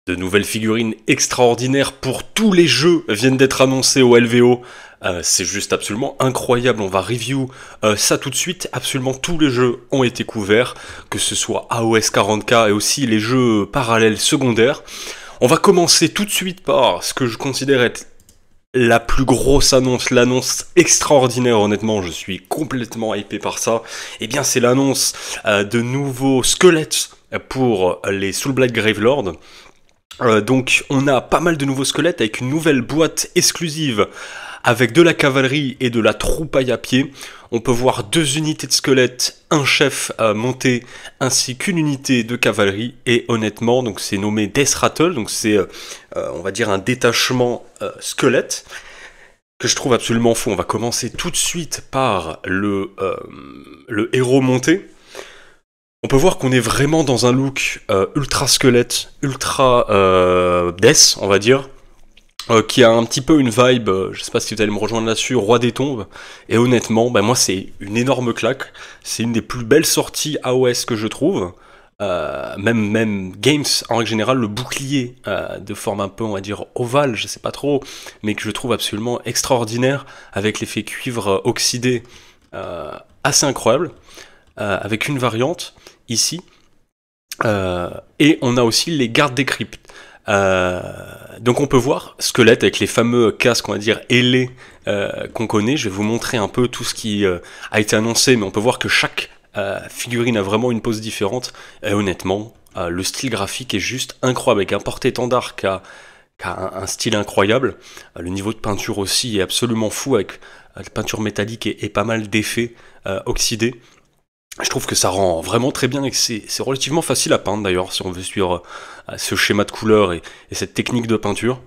De nouvelles figurines extraordinaires pour tous les jeux viennent d'être annoncées au LVO. C'est juste absolument incroyable, on va review ça tout de suite. Absolument tous les jeux ont été couverts, que ce soit AOS 40K et aussi les jeux parallèles secondaires. On va commencer tout de suite par ce que je considère être la plus grosse annonce, l'annonce extraordinaire. Honnêtement, je suis complètement hypé par ça. Eh bien, c'est l'annonce de nouveaux squelettes pour les Soulblight Gravelord. Donc on a pas mal de nouveaux squelettes avec une nouvelle boîte exclusive avec de la cavalerie et de la troupaille à pied. On peut voir 2 unités de squelettes, un chef monté ainsi qu'une unité de cavalerie. Et honnêtement, donc c'est nommé Death Rattle, donc c'est on va dire un détachement squelette que je trouve absolument fou. On va commencer tout de suite par le héros monté. On peut voir qu'on est vraiment dans un look ultra squelette, ultra death, on va dire, qui a un petit peu une vibe, je sais pas si vous allez me rejoindre là-dessus, Roi des Tombes, et honnêtement, moi c'est une énorme claque, c'est une des plus belles sorties AOS que je trouve, même Games en règle générale, le bouclier de forme un peu, on va dire, ovale, je sais pas trop, mais que je trouve absolument extraordinaire, avec l'effet cuivre oxydé assez incroyable, avec une variante, ici, et on a aussi les gardes des cryptes. Donc on peut voir squelette avec les fameux casques, on va dire ailés qu'on connaît. Je vais vous montrer un peu tout ce qui a été annoncé, mais on peut voir que chaque figurine a vraiment une pose différente. Et honnêtement, le style graphique est juste incroyable, avec un porte-étendard qui a un style incroyable. Le niveau de peinture aussi est absolument fou, avec la peinture métallique et pas mal d'effets oxydés. Je trouve que ça rend vraiment très bien et que c'est relativement facile à peindre d'ailleurs si on veut suivre ce schéma de couleurs et cette technique de peinture.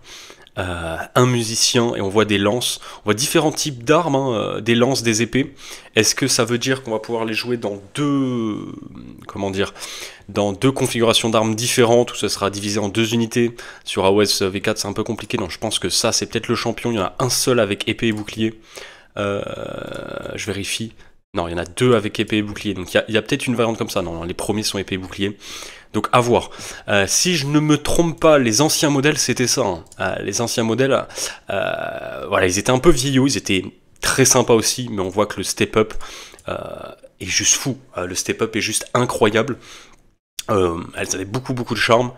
Un musicien et on voit des lances, on voit différents types d'armes, des lances, des épées. Est-ce que ça veut dire qu'on va pouvoir les jouer dans dans deux configurations d'armes différentes ou ça sera divisé en 2 unités? Sur AOS V4 c'est un peu compliqué, donc je pense que ça c'est peut-être le champion. Il y en a un seul avec épée et bouclier. Je vérifie. Non, il y en a 2 avec épée et bouclier, donc il y a peut-être une variante comme ça. Non, les premiers sont épée et bouclier. Donc à voir. Si je ne me trompe pas, les anciens modèles c'était ça. Les anciens modèles, voilà, ils étaient un peu vieillots, ils étaient très sympas aussi, mais on voit que le step-up est juste fou. Le step-up est juste incroyable. Elles avaient beaucoup de charme.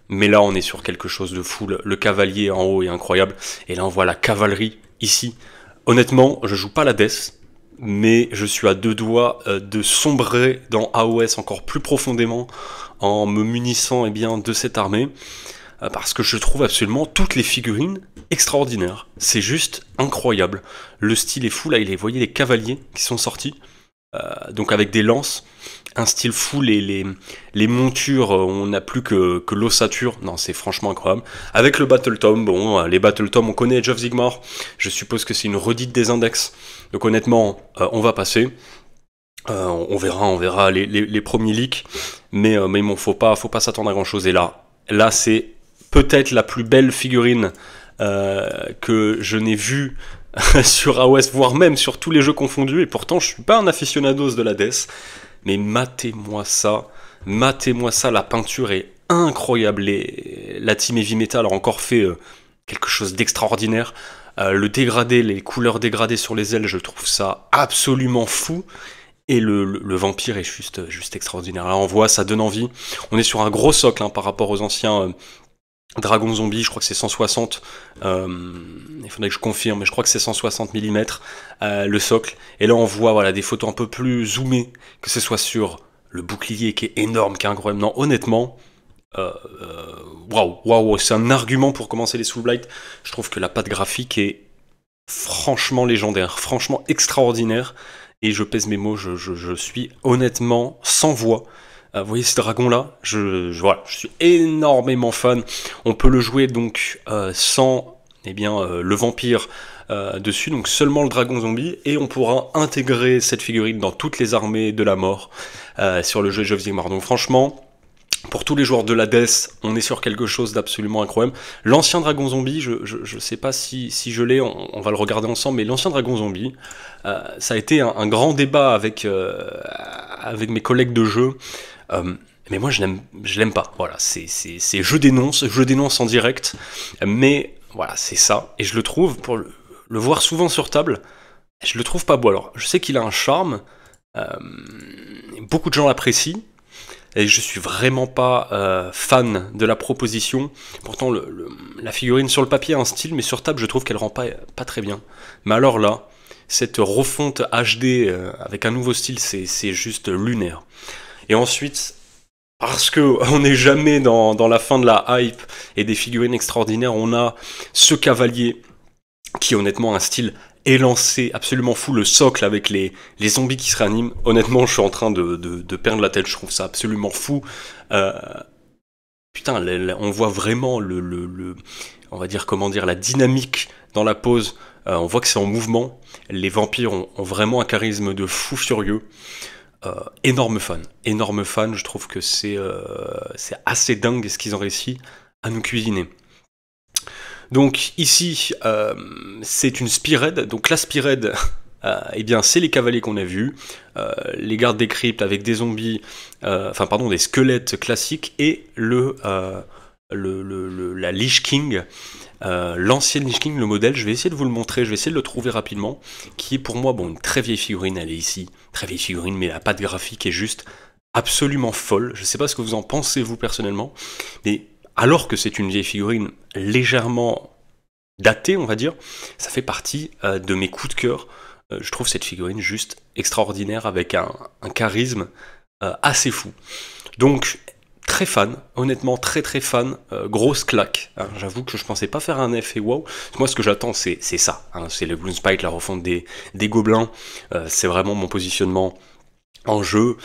Mais là on est sur quelque chose de fou. Le cavalier en haut est incroyable. Et là on voit la cavalerie ici. Honnêtement, je joue pas la death, mais je suis à 2 doigts de sombrer dans AOS encore plus profondément en me munissant de cette armée, parce que je trouve absolument toutes les figurines extraordinaires. C'est juste incroyable. Le style est fou, là, vous voyez les cavaliers qui sont sortis, donc avec des lances, un style fou, les montures, on n'a plus que l'ossature, non c'est franchement incroyable. Avec le Battle Tom, bon, les Battle Tom on connaît Age of Sigmar, je suppose que c'est une redite des index, donc honnêtement on va passer, on verra les premiers leaks, mais bon, faut pas s'attendre à grand chose, et là c'est peut-être la plus belle figurine que je n'ai vue sur AOS, voire même sur tous les jeux confondus, et pourtant je suis pas un aficionados de la death, mais matez-moi ça, la peinture est incroyable, la team Heavy Metal a encore fait quelque chose d'extraordinaire, le dégradé, les couleurs dégradées sur les ailes, je trouve ça absolument fou, et le vampire est juste extraordinaire, là on voit, ça donne envie, on est sur un gros socle par rapport aux anciens Dragon Zombie, je crois que c'est 160, il faudrait que je confirme, mais je crois que c'est 160 mm le socle, et là on voit voilà, des photos un peu plus zoomées, que ce soit sur le bouclier qui est énorme, qui est incroyable. Non, honnêtement, waouh, c'est un argument pour commencer les Soulblight. Je trouve que la patte graphique est franchement légendaire, franchement extraordinaire, et je pèse mes mots, je suis honnêtement sans voix. Vous voyez ce dragon là, voilà, je suis énormément fan. On peut le jouer donc sans le vampire dessus, donc seulement le dragon zombie, et on pourra intégrer cette figurine dans toutes les armées de la mort sur le jeu Age of Sigmar. Donc franchement, pour tous les joueurs de la Death, on est sur quelque chose d'absolument incroyable. L'ancien Dragon Zombie, je sais pas si je l'ai, on va le regarder ensemble, mais l'ancien Dragon Zombie, ça a été un grand débat avec mes collègues de jeu. Mais moi, je l'aime pas. Voilà, je dénonce en direct. Mais voilà, c'est ça. Et je le trouve, pour le voir souvent sur table, je le trouve pas beau. Alors, je sais qu'il a un charme. euh, Beaucoup de gens l'apprécient. Et je suis vraiment pas fan de la proposition. Pourtant, la figurine sur le papier a un style, mais sur table, je trouve qu'elle rend pas très bien. Mais alors là, cette refonte HD avec un nouveau style, c'est juste lunaire. Et ensuite, parce que on n'est jamais dans la fin de la hype et des figurines extraordinaires, on a ce cavalier qui honnêtement a un style élancé, absolument fou, le socle avec les zombies qui se réaniment. Honnêtement, je suis en train de perdre la tête, je trouve ça absolument fou. Euh, Putain, on voit vraiment on va dire, comment dire, la dynamique dans la pose. On voit que c'est en mouvement. Les vampires ont vraiment un charisme de fou furieux. Énorme fan, je trouve que c'est assez dingue ce qu'ils ont réussi à nous cuisiner. Donc ici, c'est une Spearhead. Donc la Spearhead, eh bien, c'est les cavaliers qu'on a vus, les gardes des cryptes avec des zombies, des squelettes classiques et la Lich King, l'ancienne Lich King, le modèle. Je vais essayer de vous le montrer, je vais essayer de le trouver rapidement, qui est pour moi une très vieille figurine. Elle est ici, très vieille figurine, mais la patte graphique est juste absolument folle. Je sais pas ce que vous en pensez vous personnellement, mais alors que c'est une vieille figurine légèrement datée, on va dire, ça fait partie de mes coups de cœur. Je trouve cette figurine juste extraordinaire avec un charisme assez fou. Donc, très fan, honnêtement très très fan, grosse claque. Hein, j'avoue que je pensais pas faire un effet wow. Moi, ce que j'attends, c'est ça. Hein, c'est le Bloom Spike, la refonte des gobelins. C'est vraiment mon positionnement en jeu,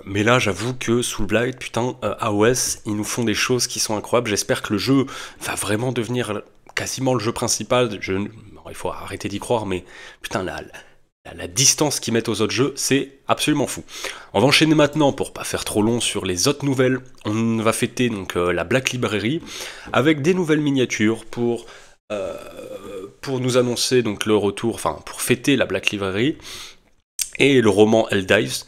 mais là j'avoue que Soulblight, putain, AOS, ils nous font des choses qui sont incroyables. J'espère que le jeu va vraiment devenir quasiment le jeu principal. Il faut arrêter d'y croire, mais putain, la distance qu'ils mettent aux autres jeux, c'est absolument fou. On va enchaîner maintenant, pour pas faire trop long, sur les autres nouvelles. On va fêter donc la Black Library avec des nouvelles miniatures pour nous annoncer donc le retour, enfin pour fêter la Black Library et le roman Helldives.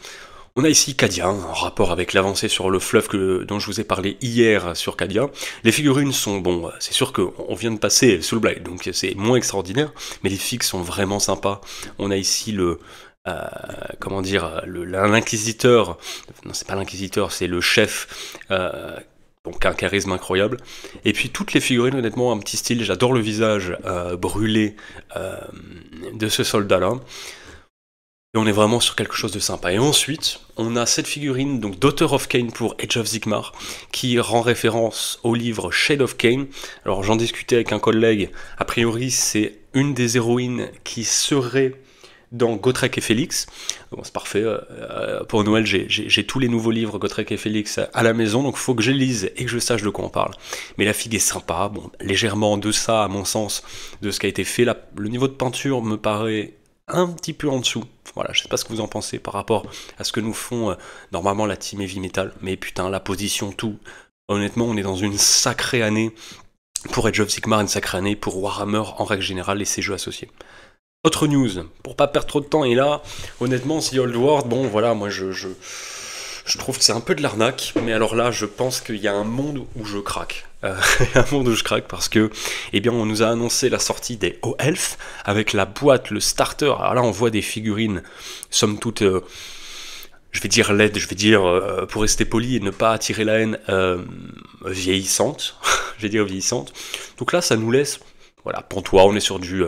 On a ici Cadia, en rapport avec l'avancée sur le fleuve dont je vous ai parlé hier sur Cadia. Les figurines sont, c'est sûr qu'on vient de passer Soulblight, donc c'est moins extraordinaire, mais les figues sont vraiment sympas. On a ici l'inquisiteur, non c'est pas l'inquisiteur, c'est le chef, donc un charisme incroyable. Et puis toutes les figurines, honnêtement, un petit style, j'adore le visage brûlé de ce soldat-là. Et on est vraiment sur quelque chose de sympa. Et ensuite, on a cette figurine, donc Daughter of Cain pour Age of Sigmar, qui rend référence au livre Shade of Cain. Alors j'en discutais avec un collègue, a priori c'est une des héroïnes qui serait dans Gotrek et Félix. Bon, c'est parfait, pour Noël j'ai tous les nouveaux livres Gotrek et Félix à la maison, donc il faut que je les lise et que je sache de quoi on parle. Mais la figue est sympa, légèrement en deçà à mon sens de ce qui a été fait. Le niveau de peinture me paraît un petit peu en dessous. Voilà, je sais pas ce que vous en pensez par rapport à ce que nous font normalement la team Heavy Metal, mais putain, la position, tout. Honnêtement, on est dans une sacrée année pour Age of Sigmar, une sacrée année pour Warhammer en règle générale et ses jeux associés. Autre news, pour pas perdre trop de temps, et là, honnêtement, The Old World, voilà, moi je trouve que c'est un peu de l'arnaque, mais alors là, je pense qu'il y a un monde où je craque. Il y a un monde où je craque parce que, on nous a annoncé la sortie des O-Elf avec la boîte, le starter. Alors là, on voit des figurines, somme toute, je vais dire laides, pour rester poli et ne pas attirer la haine, vieillissantes. Je vais dire vieillissantes. Donc là, ça nous laisse, voilà, pantois, on est sur du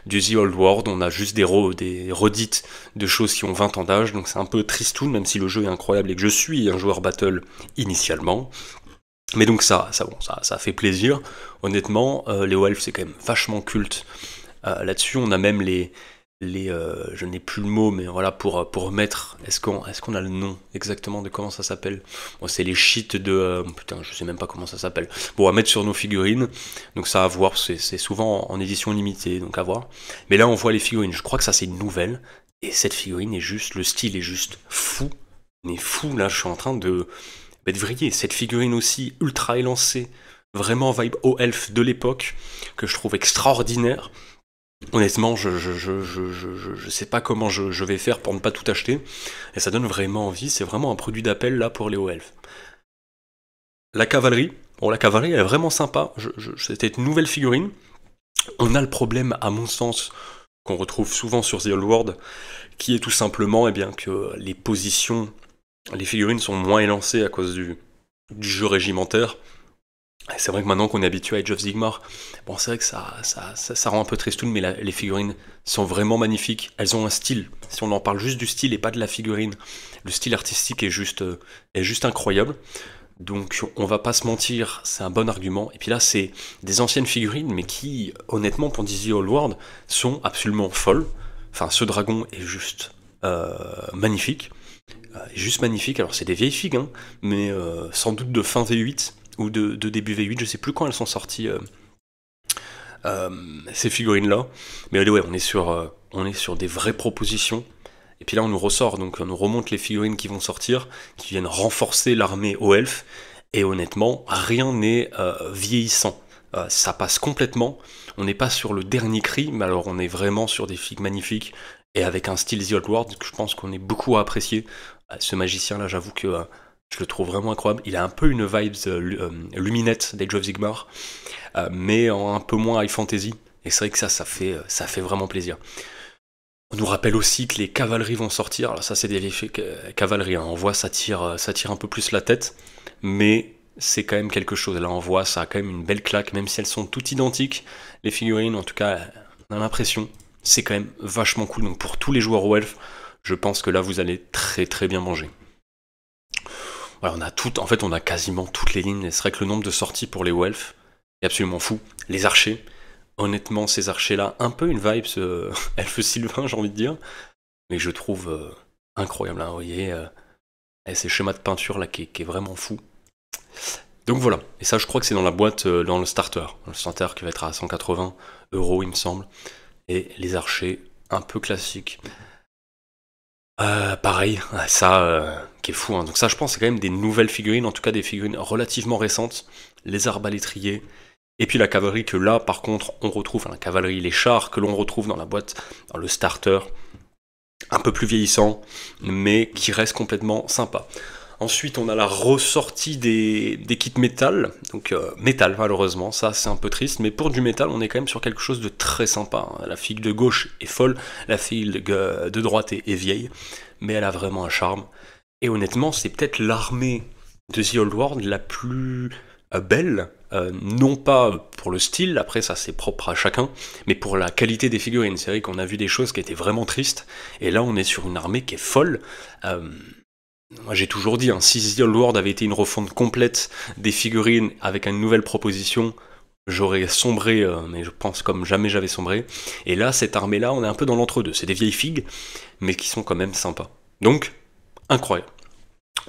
The Old World, on a juste des redites de choses qui ont 20 ans d'âge, donc c'est un peu tristoun, même si le jeu est incroyable et que je suis un joueur battle initialement. Mais donc ça fait plaisir. Honnêtement, les O-Elf c'est quand même vachement culte. Là-dessus, on a même je n'ai plus le mot, mais voilà, pour mettre, est-ce qu'on a le nom exactement de comment ça s'appelle? C'est les sheets de, putain, je sais même pas comment ça s'appelle. À mettre sur nos figurines, donc ça à voir, c'est souvent en édition limitée, donc à voir. Mais là, on voit les figurines, je crois que ça c'est une nouvelle, et cette figurine est juste, le style est juste fou, mais fou, là, je suis en train de vriller. Cette figurine aussi ultra élancée, vraiment vibe O-Elf de l'époque, que je trouve extraordinaire. Honnêtement, je sais pas comment je vais faire pour ne pas tout acheter, et ça donne vraiment envie, c'est vraiment un produit d'appel là pour les hauts elfes. La cavalerie, bon la cavalerie elle est vraiment sympa, c'était une nouvelle figurine. On a le problème, à mon sens, qu'on retrouve souvent sur The Old World, qui est tout simplement eh bien, que les positions, les figurines sont moins élancées à cause du jeu régimentaire. Et c'est vrai que maintenant qu'on est habitué à Age of Sigmar, bon c'est vrai que ça rend un peu tristoun, mais les figurines sont vraiment magnifiques. Elles ont un style, si on en parle juste du style et pas de la figurine, le style artistique est juste incroyable. Donc on va pas se mentir, c'est un bon argument. Et puis là c'est des anciennes figurines, mais qui, honnêtement, pour Dizzy Old World, sont absolument folles. Enfin, ce dragon est juste magnifique. Juste magnifique. Alors c'est des vieilles figues, hein, mais sans doute de fin V8 ou de début V8, je sais plus quand elles sont sorties ces figurines-là. Mais ouais, on est sur des vraies propositions. Et puis là, on nous ressort, donc on nous remonte les figurines qui vont sortir, qui viennent renforcer l'armée aux elfes. Et honnêtement, rien n'est vieillissant. Ça passe complètement. On n'est pas sur le dernier cri, mais alors on est vraiment sur des figues magnifiques. Et avec un style The Old World que je pense qu'on est beaucoup à apprécier. Ce magicien-là, j'avoue que je le trouve vraiment incroyable. Il a un peu une vibes luminette d'Age of Sigmar, mais en un peu moins high fantasy. Et c'est vrai que ça fait vraiment plaisir. On nous rappelle aussi que les cavaleries vont sortir. Alors ça, c'est des vieilles cavaleries. Hein. On voit ça tire un peu plus la tête, mais c'est quand même quelque chose. Là, on voit ça a quand même une belle claque, même si elles sont toutes identiques. Les figurines, en tout cas, on a l'impression. C'est quand même vachement cool. Donc pour tous les joueurs au elf, je pense que là, vous allez très très bien manger. Voilà, on a quasiment toutes les lignes. Et c'est vrai que le nombre de sorties pour les elfes est absolument fou. Les archers. Honnêtement, ces archers-là, un peu une vibe elfe sylvain, j'ai envie de dire, mais je trouve incroyable. Hein, vous voyez, ces schémas de peinture là qui est vraiment fou. Donc voilà, et ça je crois que c'est dans la boîte, dans le starter qui va être à 180 €, il me semble. Et les archers, un peu classiques. Pareil, ça qui est fou. Hein. Donc ça je pense c'est quand même des nouvelles figurines, en tout cas des figurines relativement récentes. Les arbalétriers. Et puis la cavalerie que là, par contre, on retrouve, enfin la cavalerie, les chars que l'on retrouve dans la boîte, dans le starter, un peu plus vieillissant, mais qui reste complètement sympa. Ensuite, on a la ressortie des kits métal, donc métal malheureusement, ça c'est un peu triste, mais pour du métal, on est quand même sur quelque chose de très sympa. Hein. La figue de gauche est folle, la figue de droite est vieille, mais elle a vraiment un charme. Et honnêtement, c'est peut-être l'armée de The Old World la plus belle, non pas pour le style, après ça c'est propre à chacun, mais pour la qualité des figurines. C'est vrai qu'on a vu des choses qui étaient vraiment tristes, et là on est sur une armée qui est folle. Moi j'ai toujours dit, hein, si The Old World avait été une refonte complète des figurines avec une nouvelle proposition, j'aurais sombré, mais je pense comme jamais j'avais sombré. Et là, cette armée-là, on est un peu dans l'entre-deux. C'est des vieilles figues, mais qui sont quand même sympas. Donc, incroyable.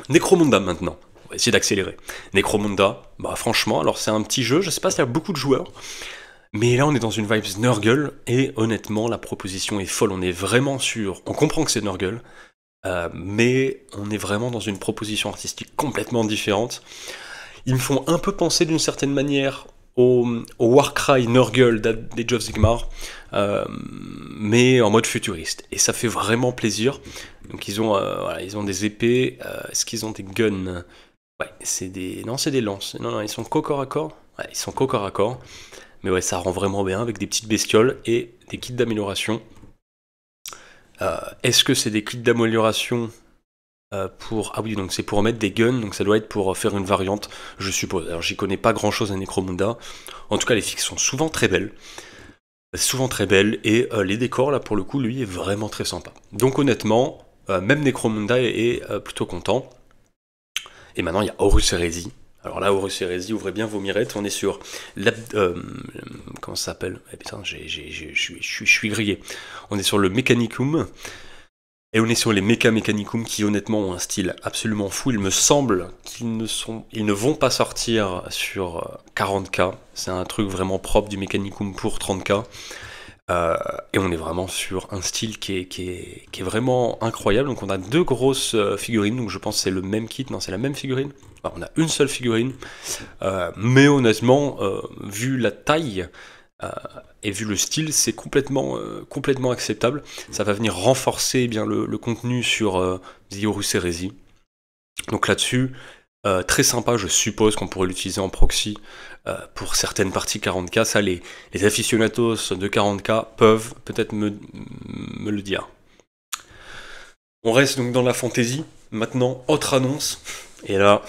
Necromunda maintenant. On va essayer d'accélérer. Necromunda, bah franchement, alors c'est un petit jeu, je sais pas s'il y a beaucoup de joueurs, mais là on est dans une vibes Nurgle, et honnêtement la proposition est folle, on est vraiment sûr, on comprend que c'est Nurgle, mais on est vraiment dans une proposition artistique complètement différente. Ils me font un peu penser d'une certaine manière au Warcry Nurgle d'Age of Sigmar, mais en mode futuriste. Et ça fait vraiment plaisir. Donc ils ont des épées. Est-ce qu'ils ont des guns? Ouais, c'est des... Non, c'est des lances. Non, ils sont qu'au corps à corps. Ouais, ils sont qu'au corps à corps. Mais ouais, ça rend vraiment bien avec des petites bestioles et des kits d'amélioration. Est-ce que c'est des kits d'amélioration pour... Ah oui, donc c'est pour mettre des guns, donc ça doit être pour faire une variante, je suppose. Alors j'y connais pas grand-chose à Necromunda. En tout cas, les figues sont souvent très belles. Et les décors, là, pour le coup, lui, est vraiment très sympa. Donc honnêtement, même Necromunda est plutôt content. Et maintenant, il y a Horus Heresy. Alors là, Horus Heresy, ouvrez bien vos mirettes, on est sur... comment ça s'appelle? Putain, je suis grillé. On est sur le Mechanicum. Et on est sur les Mechanicum qui honnêtement ont un style absolument fou. Il me semble qu'ils ne vont pas sortir sur 40K. C'est un truc vraiment propre du Mechanicum pour 30K. Et on est vraiment sur un style qui est vraiment incroyable. Donc on a deux grosses figurines. Donc je pense que c'est le même kit. Non, c'est la même figurine. Enfin, on a une seule figurine. Mais honnêtement, vu la taille Et vu le style, c'est complètement acceptable. Ça va venir renforcer eh bien, le contenu sur The Horus Heresy. Donc là-dessus, très sympa, je suppose qu'on pourrait l'utiliser en proxy pour certaines parties 40K. Ça, les aficionados de 40K peuvent peut-être me le dire. On reste donc dans la fantasy. Maintenant, autre annonce. Et là,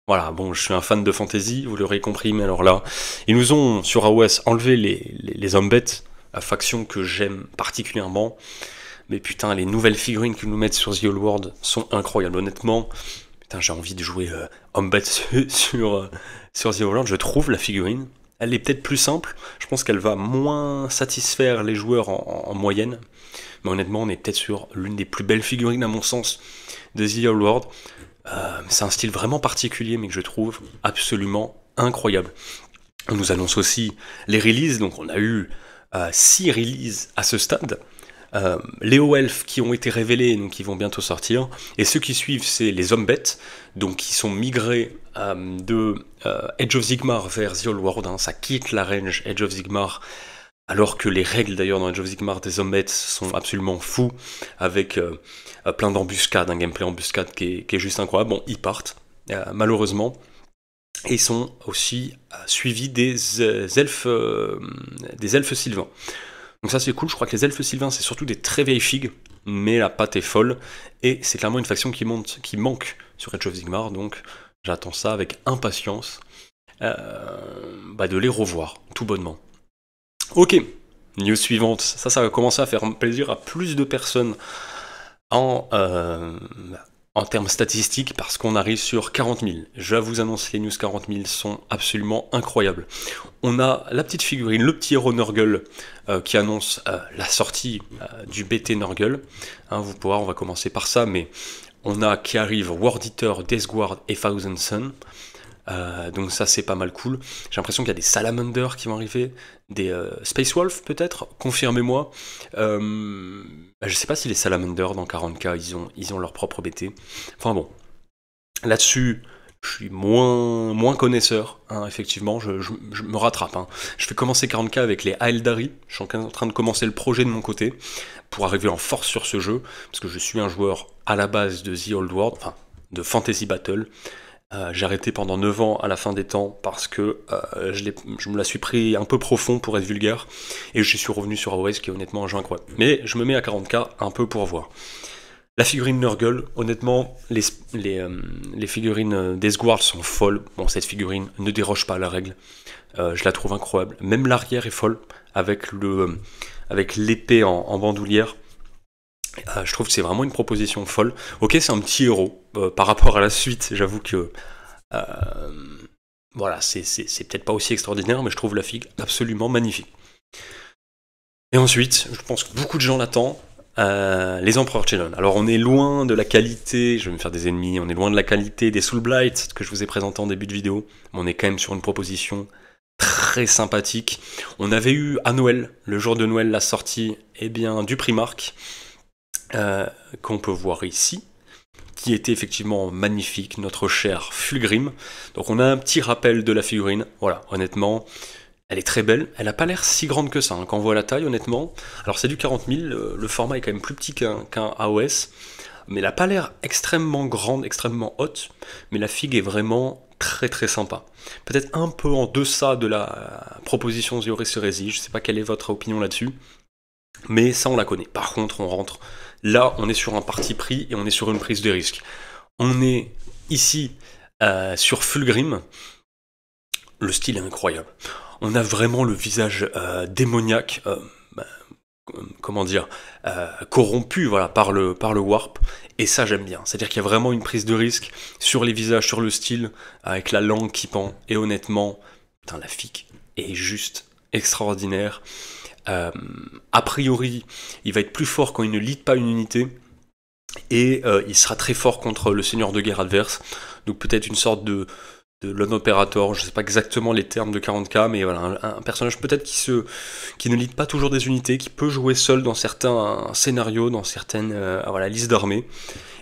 voilà, bon, je suis un fan de fantasy, vous l'aurez compris, mais alors là, ils nous ont, sur AOS, enlevé les hommes bêtes, la faction que j'aime particulièrement. Mais putain, les nouvelles figurines qu'ils nous mettent sur The Old World sont incroyables, honnêtement. Putain, j'ai envie de jouer homme bête sur The Old World, je trouve, la figurine. Elle est peut-être plus simple, je pense qu'elle va moins satisfaire les joueurs en moyenne. Mais honnêtement, on est peut-être sur l'une des plus belles figurines, à mon sens, de The Old World. C'est un style vraiment particulier, mais que je trouve absolument incroyable. On nous annonce aussi les releases, donc on a eu 6 releases à ce stade. Les OELF qui ont été révélés, donc qui vont bientôt sortir. Et ceux qui suivent, c'est les hommes bêtes, donc qui sont migrés de Age of Sigmar vers The Old World. Ça quitte la range Age of Sigmar, alors que les règles d'ailleurs dans Age of Sigmar des hommes bêtes sont absolument fous, avec plein d'embuscades, un gameplay embuscade qui est juste incroyable. Bon, ils partent, malheureusement. Et ils sont aussi suivis des elfes sylvains. Donc ça c'est cool, je crois que les elfes sylvains c'est surtout des très vieilles figues, mais la pâte est folle, et c'est clairement une faction qui manque sur Age of Sigmar, donc j'attends ça avec impatience de les revoir, tout bonnement. Ok, news suivante, ça va commencer à faire plaisir à plus de personnes en termes statistiques, parce qu'on arrive sur 40 000. Je vous annonce, les news 40 000 sont absolument incroyables. On a la petite figurine, le petit héros Nurgle, qui annonce la sortie du BT Nurgle. Vous pourrez, on va commencer par ça, mais on a qui arrive World Eater, Death Guard et Thousand Sun. Donc ça c'est pas mal cool. J'ai l'impression qu'il y a des Salamanders qui vont arriver, des Space Wolf peut-être, confirmez-moi. Je sais pas si les Salamanders dans 40K ils ont leur propre BT. Enfin bon, là-dessus je suis moins connaisseur, effectivement, je me rattrape. Je vais commencer 40K avec les Aeldari, je suis en train de commencer le projet de mon côté, pour arriver en force sur ce jeu, parce que je suis un joueur à la base de The Old World, enfin de Fantasy Battle. J'ai arrêté pendant 9 ans à la fin des temps parce que je me la suis pris un peu profond pour être vulgaire, et je suis revenu sur AOS qui est honnêtement un jeu incroyable. Mais je me mets à 40K un peu pour voir. La figurine Nurgle, honnêtement, les figurines Death Guard sont folles. Bon, cette figurine ne déroge pas à la règle, je la trouve incroyable. Même l'arrière est folle, avec l'épée en bandoulière. Je trouve que c'est vraiment une proposition folle. Ok, c'est un petit héros par rapport à la suite, j'avoue que voilà, c'est peut-être pas aussi extraordinaire, mais je trouve la figue absolument magnifique. Et ensuite, je pense que beaucoup de gens l'attendent, les Empereurs Children. Alors on est loin de la qualité, je vais me faire des ennemis, on est loin de la qualité des Soul Blight que je vous ai présenté en début de vidéo, mais on est quand même sur une proposition très sympathique. On avait eu à Noël, le jour de Noël, la sortie du Primarch, qu'on peut voir ici, qui était effectivement magnifique, notre cher Fulgrim. Donc on a un petit rappel de la figurine, voilà, honnêtement, elle est très belle, elle n'a pas l'air si grande que ça, quand on voit la taille, honnêtement. Alors c'est du 40 000, le format est quand même plus petit qu'un AOS, mais elle n'a pas l'air extrêmement grande, extrêmement haute, mais la figue est vraiment très très sympa. Peut-être un peu en deçà de la proposition The Horus Heresy, je sais pas quelle est votre opinion là-dessus, mais ça on la connaît. Par contre, on rentre là, on est sur un parti pris et on est sur une prise de risque. On est ici sur Fulgrim. Le style est incroyable. On a vraiment le visage démoniaque, corrompu, voilà, par le warp. Et ça, j'aime bien. C'est-à-dire qu'il y a vraiment une prise de risque sur les visages, sur le style, avec la langue qui pend. Et honnêtement, putain, la figue est juste extraordinaire. A priori, il va être plus fort quand il ne lead pas une unité, et il sera très fort contre le seigneur de guerre adverse, donc peut-être une sorte de lone operator, je ne sais pas exactement les termes de 40K, mais voilà, un personnage peut-être qui ne lead pas toujours des unités, qui peut jouer seul dans certains scénarios, dans certaines listes d'armées,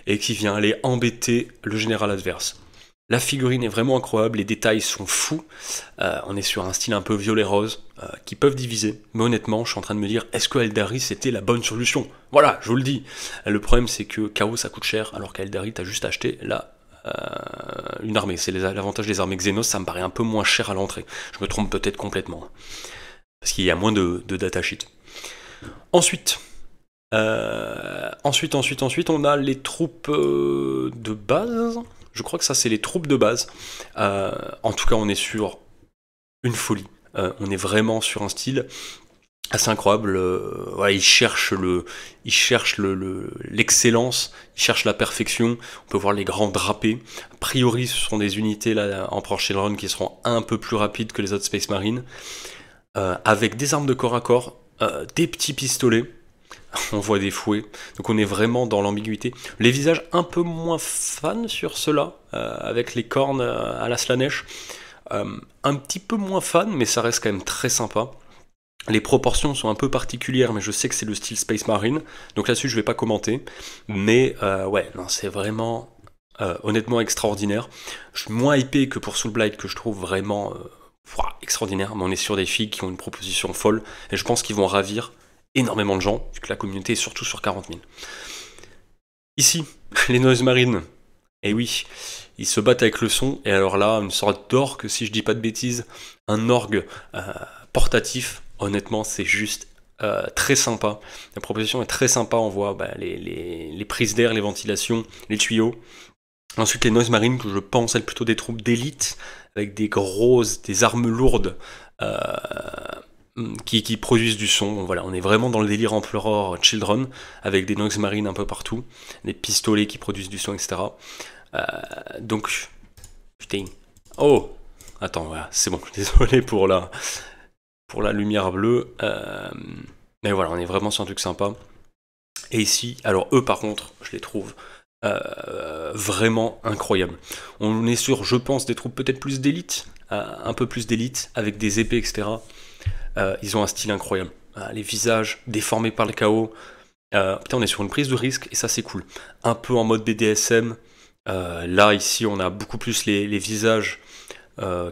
et qui vient aller embêter le général adverse. La figurine est vraiment incroyable, les détails sont fous. On est sur un style un peu violet-rose, qui peuvent diviser. Mais honnêtement, je suis en train de me dire, est-ce que Aeldari c'était la bonne solution? Voilà, je vous le dis. Le problème c'est que Chaos ça coûte cher, alors qu'Aeldari t'as juste acheté là une armée. C'est l'avantage des armées Xenos, ça me paraît un peu moins cher à l'entrée. Je me trompe peut-être complètement. Parce qu'il y a moins de datasheet. Ensuite, on a les troupes de base. Je crois que ça, c'est les troupes de base. En tout cas, on est sur une folie. On est vraiment sur un style assez incroyable. Voilà, il cherche l'excellence, il cherche la perfection. On peut voir les grands drapés. A priori, ce sont des unités là, Emperor Children qui seront un peu plus rapides que les autres Space Marines. Avec des armes de corps à corps, des petits pistolets. On voit des fouets, donc on est vraiment dans l'ambiguïté. Les visages un peu moins fans sur ceux-là, avec les cornes à la Slanesh. Un petit peu moins fan, mais ça reste quand même très sympa. Les proportions sont un peu particulières, mais je sais que c'est le style Space Marine, donc là-dessus je vais pas commenter. Mais ouais, non, c'est vraiment honnêtement extraordinaire. Je suis moins hypé que pour Soulblight, que je trouve vraiment extraordinaire, mais on est sur des filles qui ont une proposition folle, et je pense qu'ils vont ravir énormément de gens, vu que la communauté est surtout sur 40 000. Ici, les Noise Marines, et oui, ils se battent avec le son, et alors là, une sorte d'orgue, si je dis pas de bêtises, un orgue portatif, honnêtement, c'est juste très sympa. La proposition est très sympa, on voit les prises d'air, les ventilations, les tuyaux. Ensuite, les Noise Marines, que je pense être plutôt des troupes d'élite, avec des armes lourdes, qui produisent du son. Bon, voilà, on est vraiment dans le délire Emperor Children, avec des Noise Marines un peu partout, des pistolets qui produisent du son, etc. Donc, putain. Oh, attends, voilà, c'est bon, désolé pour la lumière bleue. Mais voilà, on est vraiment sur un truc sympa. Et ici, alors eux par contre, je les trouve vraiment incroyables. On est sur, je pense, des troupes peut-être plus d'élite, un peu plus d'élite, avec des épées, etc. Ils ont un style incroyable. Les visages déformés par le chaos. Putain, on est sur une prise de risque et ça c'est cool. Un peu en mode BDSM. Là, ici, on a beaucoup plus les visages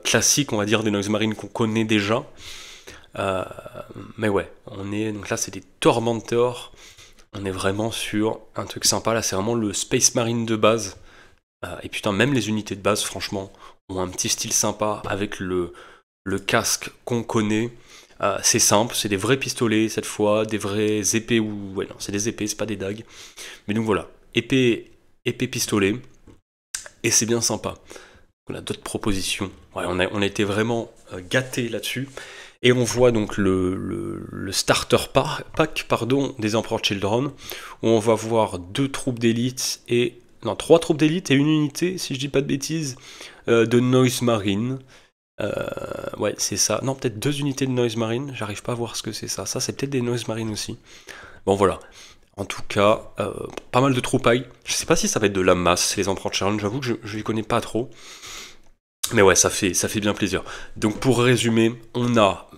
classiques, on va dire, des Noise Marines qu'on connaît déjà. Mais ouais, donc là, c'est des Tormentors. On est vraiment sur un truc sympa. Là, c'est vraiment le Space Marine de base. Et putain, même les unités de base, franchement, ont un petit style sympa avec le casque qu'on connaît. C'est simple, c'est des vrais pistolets cette fois, des vraies épées ou... Ouais, non, c'est des épées, c'est pas des dagues. Mais donc voilà, épée pistolet, et c'est bien sympa. On a d'autres propositions. Ouais, on a été vraiment gâtés là-dessus. Et on voit donc le starter pack des Emperor Children, où on va voir 2 troupes d'élite et... Non, 3 troupes d'élite et une unité, si je dis pas de bêtises, de Noise Marine. Ouais, c'est ça. Non, peut-être 2 unités de Noise Marine, j'arrive pas à voir ce que c'est ça. Ça, c'est peut-être des Noise Marine aussi. Bon, voilà. En tout cas, pas mal de troupailles. Je sais pas si ça va être de la masse, les Emperor Children, j'avoue que je les connais pas trop. Mais ouais, ça fait bien plaisir. Donc pour résumer, on a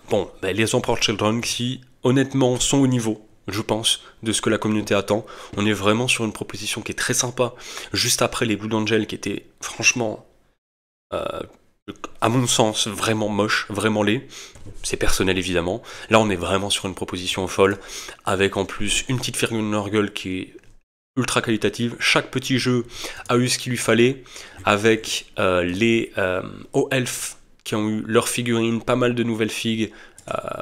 les Emperor Children qui, honnêtement, sont au niveau, je pense, de ce que la communauté attend. On est vraiment sur une proposition qui est très sympa, juste après les Blood Angel qui étaient, franchement... à mon sens, vraiment moche, vraiment laid. C'est personnel évidemment. Là, on est vraiment sur une proposition folle, avec en plus une petite figurine Nurgle qui est ultra qualitative. Chaque petit jeu a eu ce qu'il lui fallait, avec les O-Elf qui ont eu leur figurine, pas mal de nouvelles figues,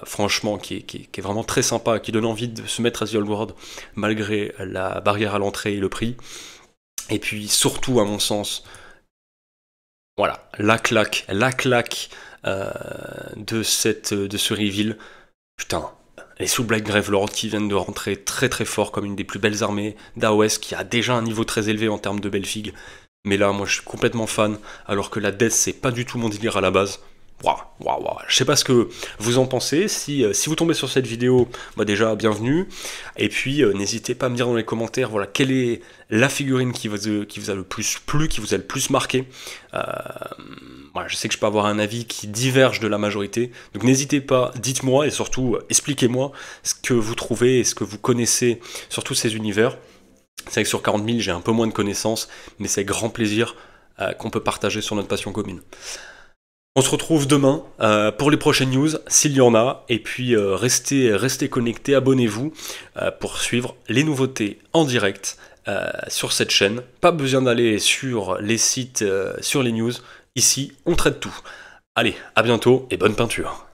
franchement, qui est vraiment très sympa, qui donne envie de se mettre à The Old World, malgré la barrière à l'entrée et le prix. Et puis surtout, à mon sens, voilà, la claque de ce reveal. Putain, les Soulblight Gravelord qui viennent de rentrer très très fort comme une des plus belles armées d'AOS, qui a déjà un niveau très élevé en termes de belles figues. Mais là, moi je suis complètement fan, alors que la Death c'est pas du tout mon délire à la base. Waouh. Je sais pas ce que vous en pensez. Si vous tombez sur cette vidéo, déjà bienvenue. Et puis n'hésitez pas à me dire dans les commentaires, voilà, quelle est la figurine qui vous a le plus plu, qui vous a le plus marqué. Voilà, je sais que je peux avoir un avis qui diverge de la majorité. Donc n'hésitez pas, dites-moi et surtout expliquez-moi ce que vous trouvez et ce que vous connaissez sur tous ces univers. C'est vrai que sur 40 000 j'ai un peu moins de connaissances, mais c'est avec grand plaisir qu'on peut partager sur notre passion commune. On se retrouve demain pour les prochaines news, s'il y en a, et puis restez connectés, abonnez-vous pour suivre les nouveautés en direct sur cette chaîne. Pas besoin d'aller sur les sites, sur les news, ici on traite tout. Allez, à bientôt et bonne peinture.